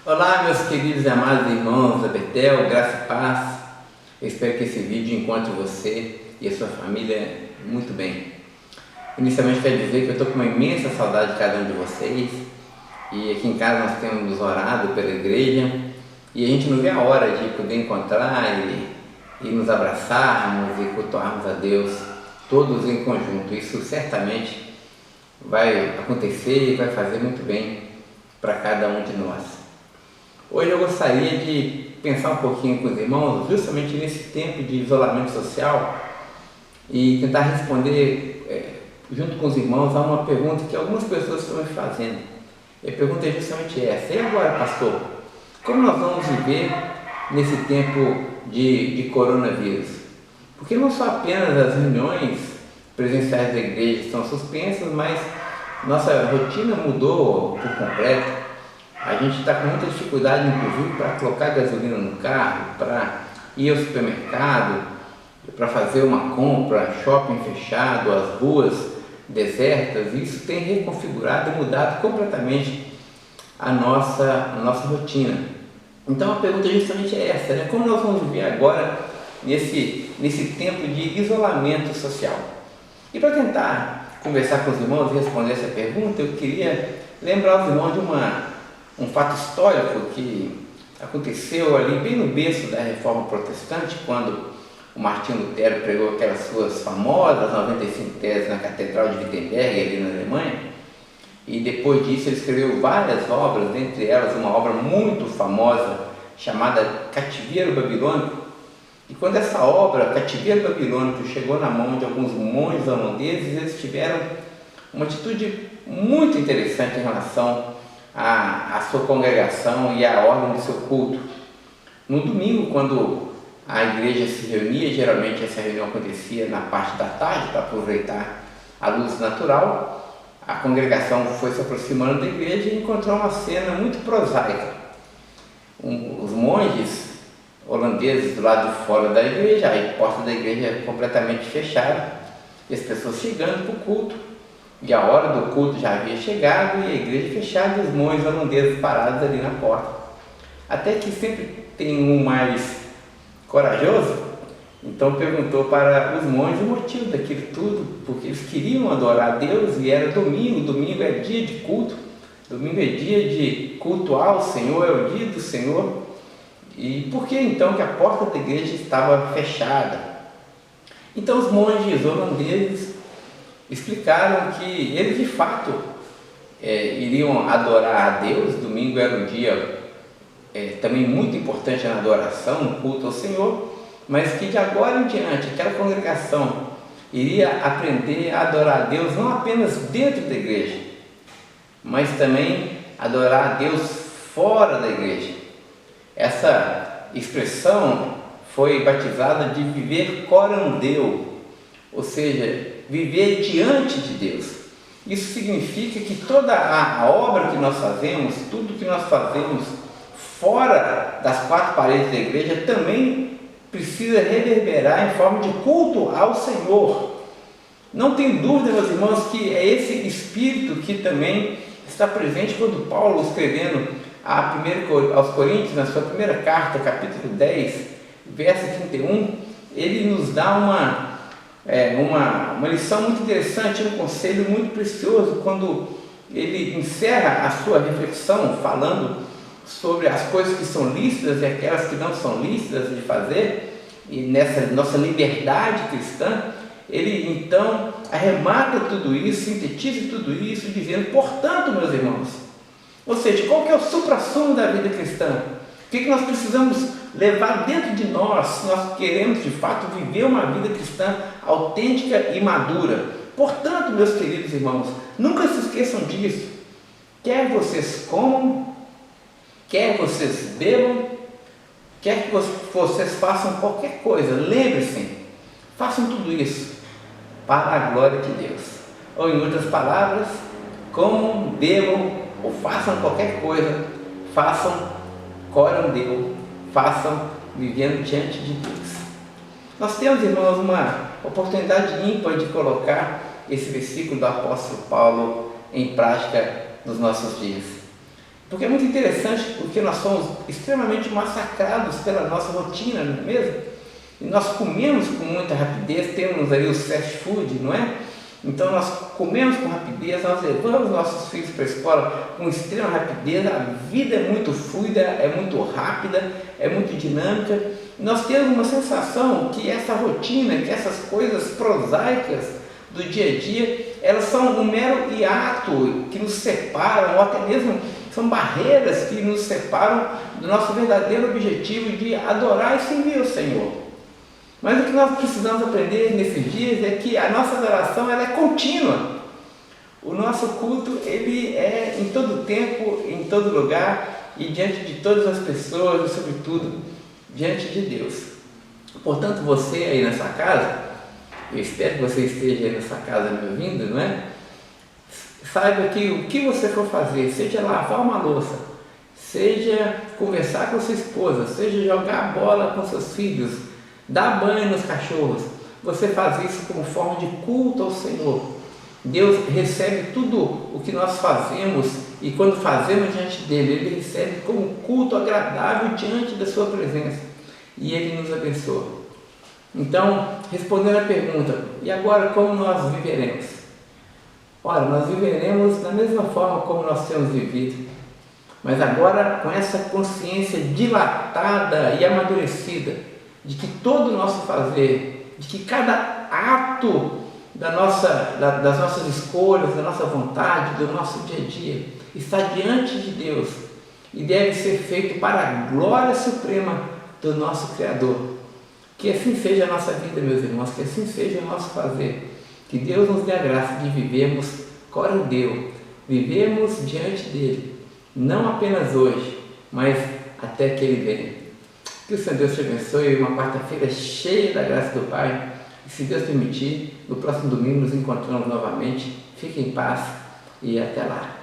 Olá, meus queridos e amados irmãos da Betel, graça e paz. Eu espero que esse vídeo encontre você e a sua família muito bem. Inicialmente quero dizer que eu estou com uma imensa saudade de cada um de vocês, e aqui em casa nós temos orado pela igreja e a gente não vê a hora de poder encontrar e nos abraçarmos e cultuarmos a Deus todos em conjunto. Isso certamente vai acontecer e vai fazer muito bem para cada um de nós. Hoje eu gostaria de pensar um pouquinho com os irmãos, justamente nesse tempo de isolamento social, e tentar responder junto com os irmãos a uma pergunta que algumas pessoas estão me fazendo. A pergunta é justamente essa: e agora, pastor, como nós vamos viver nesse tempo de coronavírus? Porque não só apenas as reuniões presenciais da igreja estão suspensas, mas nossa rotina mudou por completo. A gente está com muita dificuldade, inclusive, para colocar gasolina no carro, para ir ao supermercado, para fazer uma compra, shopping fechado, as ruas desertas. Isso tem reconfigurado e mudado completamente a nossa rotina. Então a pergunta justamente é essa, né? Como nós vamos viver agora nesse tempo de isolamento social? E para tentar conversar com os irmãos e responder essa pergunta, eu queria lembrar os irmãos de um fato histórico que aconteceu ali bem no berço da Reforma Protestante, quando o Martinho Lutero pregou aquelas suas famosas 95 teses na Catedral de Wittenberg, ali na Alemanha, e depois disso ele escreveu várias obras, dentre elas uma obra muito famosa chamada Cativeiro Babilônico. E quando essa obra, Cativeiro Babilônico, chegou na mão de alguns monges holandeses, eles tiveram uma atitude muito interessante em relação à sua congregação e à ordem do seu culto. No domingo, quando a igreja se reunia, geralmente essa reunião acontecia na parte da tarde para aproveitar a luz natural, a congregação foi se aproximando da igreja e encontrou uma cena muito prosaica. Os monges holandeses do lado de fora da igreja, a porta da igreja completamente fechada, e as pessoas chegando para o culto. E a hora do culto já havia chegado e a igreja fechada e os monges holandeses parados ali na porta. Até que sempre tem um mais corajoso, então perguntou para os monges o motivo daquilo tudo, porque eles queriam adorar a Deus e era domingo. Domingo é dia de culto, domingo é dia de cultuar ao Senhor, é o dia do Senhor. E por que então que a porta da igreja estava fechada? Então os monges holandeses explicaram que eles de fato iriam adorar a Deus. Domingo era um dia também muito importante na adoração, no culto ao Senhor, mas que de agora em diante aquela congregação iria aprender a adorar a Deus não apenas dentro da igreja, mas também adorar a Deus fora da igreja. Essa expressão foi batizada de viver corandeu, ou seja, viver diante de Deus. Isso significa que toda a obra que nós fazemos, tudo que nós fazemos fora das quatro paredes da igreja também precisa reverberar em forma de culto ao Senhor. Não tem dúvida, meus irmãos, que é esse espírito que também está presente quando Paulo, escrevendo aos Coríntios, na sua primeira carta, capítulo 10, verso 31, ele nos dá uma lição muito interessante, um conselho muito precioso, quando ele encerra a sua reflexão falando sobre as coisas que são lícitas e aquelas que não são lícitas de fazer, e nessa nossa liberdade cristã. Ele então arremata tudo isso, sintetiza tudo isso, dizendo: portanto, meus irmãos, ou seja, qual que é o suprassumo da vida cristã? O que nós precisamos levar dentro de nós se nós queremos de fato viver uma vida cristã autêntica e madura? Portanto, meus queridos irmãos, nunca se esqueçam disso. Quer vocês comam, quer vocês bebam, quer que vocês façam qualquer coisa, lembre-se, façam tudo isso para a glória de Deus. Ou em outras palavras, comam, bebam ou façam qualquer coisa, façam corandeu, façam vivendo diante de Deus. Nós temos, irmãos, uma oportunidade ímpar de colocar esse versículo do apóstolo Paulo em prática nos nossos dias. Porque é muito interessante, porque nós somos extremamente massacrados pela nossa rotina, não é mesmo? E nós comemos com muita rapidez, temos aí o fast food, não é? Então nós comemos com rapidez, nós levamos nossos filhos para a escola com extrema rapidez, a vida é muito fluida, é muito rápida, é muito dinâmica. Nós temos uma sensação que essa rotina, que essas coisas prosaicas do dia a dia, elas são um mero hiato que nos separam, ou até mesmo são barreiras que nos separam do nosso verdadeiro objetivo de adorar e servir o Senhor. Mas o que nós precisamos aprender nesses dias é que a nossa adoração ela é contínua. O nosso culto ele é em todo tempo, em todo lugar e diante de todas as pessoas e sobretudo diante de Deus. Portanto, você aí nessa casa, eu espero que você esteja aí nessa casa me ouvindo, não é? Saiba que o que você for fazer, seja lavar uma louça, seja conversar com sua esposa, seja jogar bola com seus filhos, dar banho nos cachorros, você faz isso como forma de culto ao Senhor. Deus recebe tudo o que nós fazemos e quando fazemos diante dele, ele recebe como culto agradável diante da sua presença e ele nos abençoa. Então, respondendo à pergunta, e agora como nós viveremos? Ora, nós viveremos da mesma forma como nós temos vivido, mas agora com essa consciência dilatada e amadurecida de que todo o nosso fazer, de que cada ato das nossas escolhas, da nossa vontade, do nosso dia a dia, está diante de Deus e deve ser feito para a glória suprema do nosso Criador. Que assim seja a nossa vida, meus irmãos, que assim seja o nosso fazer. Que Deus nos dê a graça de vivermos corandeu, vivemos diante dele, não apenas hoje, mas até que ele venha. Que o Senhor Deus te abençoe, uma quarta-feira cheia da graça do Pai, e se Deus permitir, no próximo domingo nos encontramos novamente. Fique em paz e até lá.